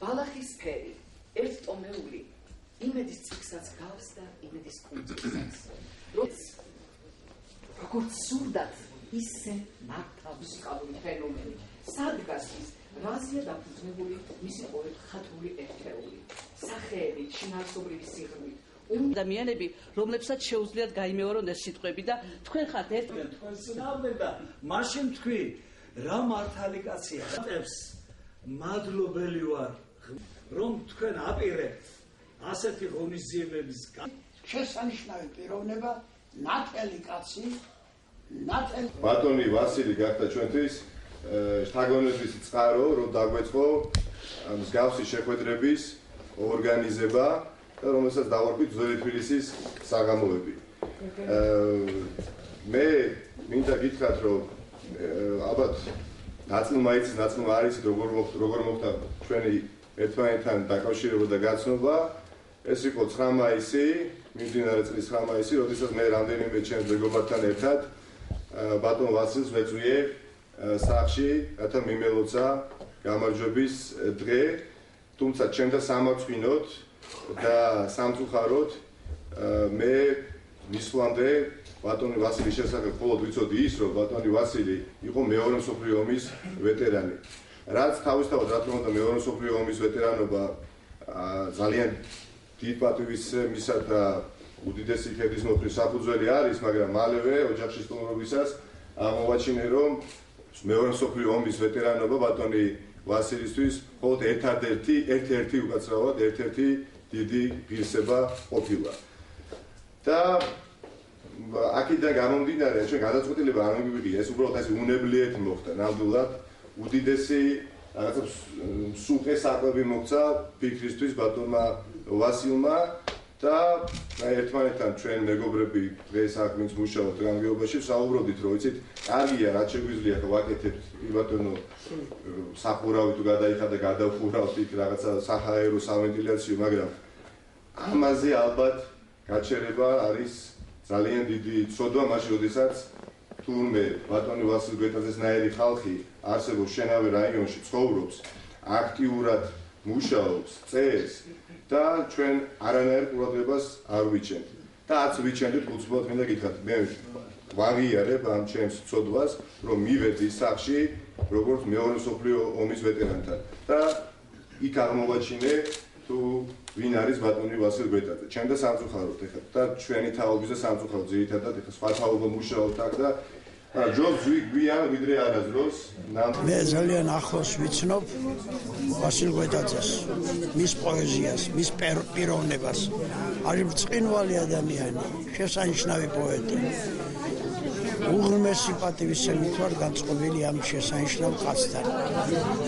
ბალახის ფერი, ერთტომეული, იმედის ციკსაც გავს და იმედის კუნძულსაც. როგორც სურდათ, ისე მართა მუსიკალური ფენომენი. სადგას ის, რაზეა დაფუძნებული მისი ყოველხატული ერთეული, სახეებით, შინაარსობრივი სიღრმით. ადამიანები, რომლებსაც შეუძლიათ გაიმეორონ ეს სიტყვები და თქვენ ხართ ერთმანეთს. თქვენ ცნავდნენ და მაშინ თქვი, რა მართალი კაცია. მადლობელი ვარ, რომ თქვენ აპირებთ ასეთი ღონისძიებების შესანიშნავი პიროვნება, ნათელი კაცი, ნათელი. ბატონი ვასილი გახდა ჩვენთვის შთაგონებების წყარო, რომ დაგვეწყო მსგავსი შეხვედრების ორგანიზება და რომელსაც დავარქვით ძველი თბილისის საღამოები. მე მინდა გითხრათ, რომ ალბათ ნაწილმა იცის, ნაწილმა არ იცით, როგორ მოხდა ჩვენი ერთმანეთთან დაკავშირება და გაცნობა. ეს იყო 9 მაისი, მიმდინარე წლის 9 მაისი, როდესაც მე რამდენიმე ჩემს მეგობართან ერთად ბატონ ვასილს ვეწვიე სახლში, რათა მიმელოცა გამარჯვების დღე, თუმცა ჩემთან სამარცხვინოდ და სამწუხაროდ მე მისვლამდე ბატონი ვასილის შესახებ მხოლოდ ვიცოდი ის, რომ ბატონი ვასილი იყო მეორე მსოფლიო ომის ვეტერანი. რაც თავისთავად რა თქმა უნდა მეორე მსოფლიო ომის ვეტერანობა ძალიან დიდ პატივისცემისა და უდიდესი ქედისმოქმედის საფუძველი არის, მაგრამ მალევე ოჯახში სტუმრობისას აღმოვაჩინე, რომ მეორე მსოფლიო ომის ვეტერანობა ბატონი ვასილისთვის მხოლოდ ერთ-ერთი უკაცრავად ერთ-ერთი დიდი ღირსება ყოფილა. და აქედან გამომდინარე, ჩვენ გადაწყვეტილება არ მიგვიღია, ეს უბრალოდ ეს უნებლიეთ მოხდა, ნამდვილად უდიდესი რაღაცა სუხე საკვები მოქცა ფიქრისთვის ბატონმა ვასილმა და ერთმანეთთან ჩვენ მეგობრები დღეს აქ ვინც მუშაობთ განმგეობაში ვსაუბრობდით, რომ იცით, კარგია, რაც შეგვიძლია ვაკეთებთ ბატონო სახურავი თუ გადაიხადა გადავხურავთ იქ რაღაცა საჰაერო სავენტილიაციო, მაგრამ ამაზე ალბათ გაჩერება არის ძალიან დიდი ცოდვა მაშინ, როდესაც თურმე ბატონი ვასილ გვეტაძესნაირი ხალხი არსებობს შენავე რაიონში, ცხოვრობს, აქტიურად მუშაობს, წერს და ჩვენ არანაირ ყურადღებას არ ვიჩენთ. და არც ვიჩენდით უცბად მინდა გითხრათ, მე ვაღიარებ ამ ჩემს ცოდვას, რომ მივედი სახლში როგორც მეორე მსოფლიო ომის ვეტერანთან და იქ აღმოვაჩინე თუ ვინ არის ბატონი ვასილ გვეტაძე. ჩემდა სამწუხაროდ ეხლა და ჩვენი თაობის და სამწუხაროდ ძირითადად ეხლა სხვა თაობა მუშაობთ აქ და ჯობს გვიან ვიდრე არასდროს. მე ძალიან ახლოს ვიცნობ ვასილ გვეტაძეს, მის პოეზიას, მის პიროვნებას. არის ბრწყინვალე ადამიანი, შესანიშნავი პოეტი. უღრმესი პატივისცემით ვარ განწყობილი ამ შესანიშნავ კაცთან.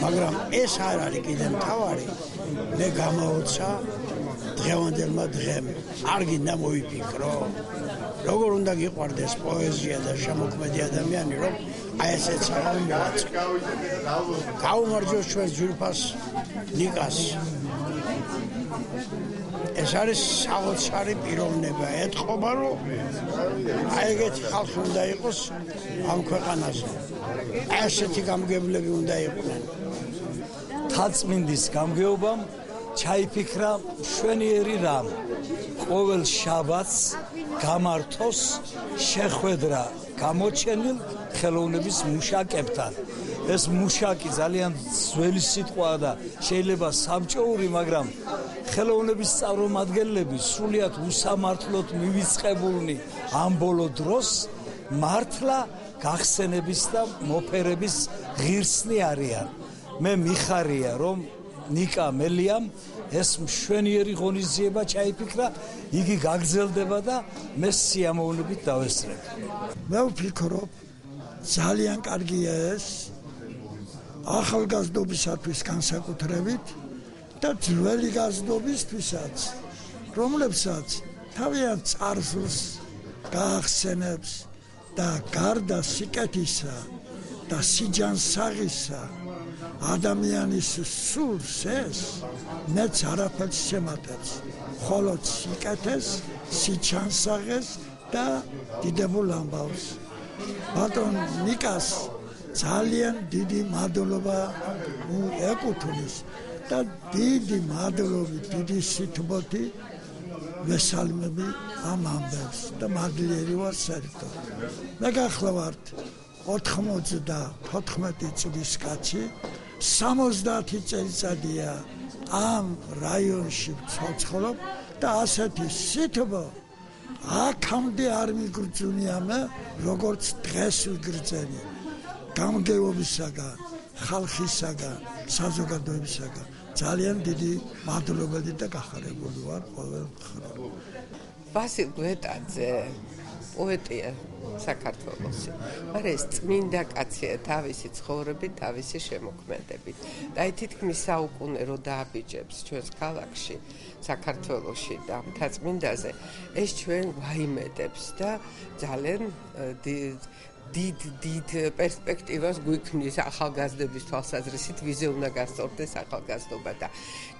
მაგრამ ეს არ არის კიდე მთავარი. მე გამაოცა დღევანდელმა დღემ. არ გინდა მოვიფიქრო. როგორ უნდა გიყვარდეს პოეზია და შემოქმედი ადამიანი, რომ აი ესეც აღარ მოვაწყო. გაუმარჯოს ჩვენ ძვირფას ნიკას. ეს არის საოცარი პიროვნება, ეთყობა, რომ აი ეგეთი ხალხი უნდა იყოს ამ ქვეყანაზე. აი ესეთი გამგებლები უნდა იყვნენ. თაწმინდის გამგეობამ ჩაიფიქრა მშვენიერი რამ. ყოველ შაბათს გამართოს შეხვედრა გამოჩენილ ხელოვნების მუშაკებთან. ეს მუშაკი ძალიან ძველი სიტყვაა და შეიძლება სამჭოური, მაგრამ ხელოვნების წარმომადგენლები სრულიად უსამართლოდ მივიწყებულნი ამ ბოლო დროს მართლა გახსენების და მოფერების ღირსნი არიან. მე მიხარია, რომ ნიკა მელიამ ეს მშვენიერი ღონისძიება ჩაიფიქრა, იგი გაგრძელდება და მე სიამოვნებით დავესწრებ. მე ვფიქრობ, ძალიან კარგია ეს ახალგაზრდობისათვის განსაკუთრებით და ძველი გაზრდობისთვისაც, რომლებსაც თავიანთ წარსულს გაახსენებს და გარდა სიკეთისა და სიჯანსაღისა ადამიანის სულს ეს მეც არაფერს შემატებს, მხოლოდ სიკეთეს, სიჩანსაღეს და დიდებულ ამბავს. ბატონ ნიკას ძალიან დიდი მადლობა ეკუთვნის და დიდი მადლობით, დიდი სიტყვოთი ვესალმები ამ ამბებს და მადლიერი ვარ საერთოდ. მე გახლავართ 94 წლის კაცი, 70 წელიწადია ამ რაიონში ვცოცხლობ და ასეთი სიტყვა აქამდე არ მიგრძუნია მე, როგორც დღეს ვიგრძენი. გამგეობისაგან, ხალხისაგან, საზოგადოებისაგან ძალიან დიდი მადლობელი და გახარებული ვარ ყოველ მხრივ. ვასილ გვეტაძე პოეტია საქართველოსი, მაგრამ ეს წმინდა კაცია თავისი ცხოვრებით, თავისი შემოქმედებით. და თითქმის საუკუნე რო დააბიჯებს ჩვენს ქალაქში, საქართველოში და მთაწმინდაზე, ეს ჩვენ ვაიმედებს და ძალიან დიდ პერსპექტივას გვიქმნის ახალგაზრდების თვალსაზრისით, ვიზე უნდა გასწორდეს ახალგაზრდობა და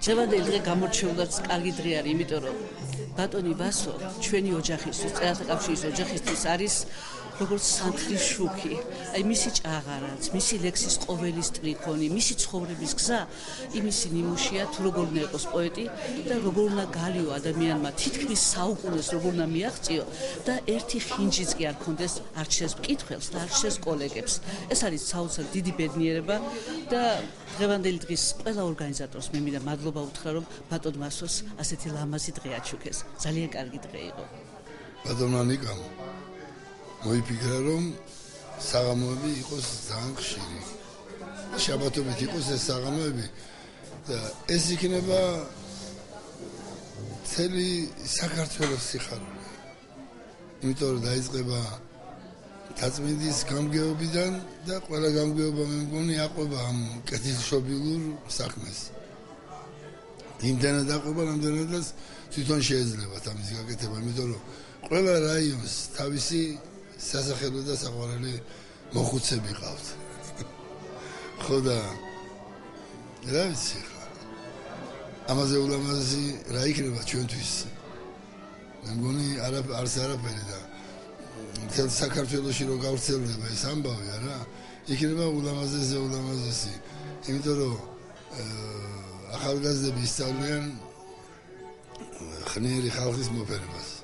დღევანდელი დღე გამორჩეულად კარგი დღე არის, იმიტომ რომ ბატონი ვასო ჩვენი ოჯახისთვის, წერალთა კავშირის ოჯახისთვის არის როგორც სანთლის შუქი. აი მისი ჭაღარაც, მისი ლექსის ყოველი სტრიქონი, მისი ცხოვრების გზა იმისი ნიმუშია თუ როგორ უნდა იყოს პოეტი და როგორ უნდა გალიო ადამიანმა თითქმის საუკუნეს როგორ უნდა მიაღწიო და ერთი ხინჯიც კი არ ქონდეს არჩეს მკითხველს და არჩეს კოლეგებს. ეს არის საოცარ დიდი ბედნიერება და დღევანდელი დღის ყველა ორგანიზატორს მე მინდა მადლობა უთხრა რომ ბატონ ვასოს ასეთი ლამაზი დღე აჩუქეს. ძალიან კარგი დღე იყო. ბატონმა ნიკამ მოიფიქრა რომ საღამოები იყოს ძალიან ხშირი. შაბათობით იყოს ეს საღამოები და ეს იქნება მთელი საქართველოს სიხარული. იმიტომ რომ დაიწყება თაწმინდის გამგეობიდან და ყველა გამგეობა მე მგონი აყვება ამ კეთილშობილურ საქმეს. იმდენად აყვება, რამდენადაც თვითონ შეეძლებათ ამის გაკეთება, იმიტომ რომ ყველა რაიონს თავისი სასახელო და საყვარელი მოხუცები ყავთ. ხო და რა ვიცი ხა. ამაზე ულამაზესი რა იქნება ჩვენთვის. მე მგონი არც არაფერი და მთელ საქართველოში რო გავრცელდება ეს ამბავი არა, იქნება ულამაზესი. იმიტომ რომ ახალგაზრდები ისწავლიან ხნიერი ხალხის მოფერებას.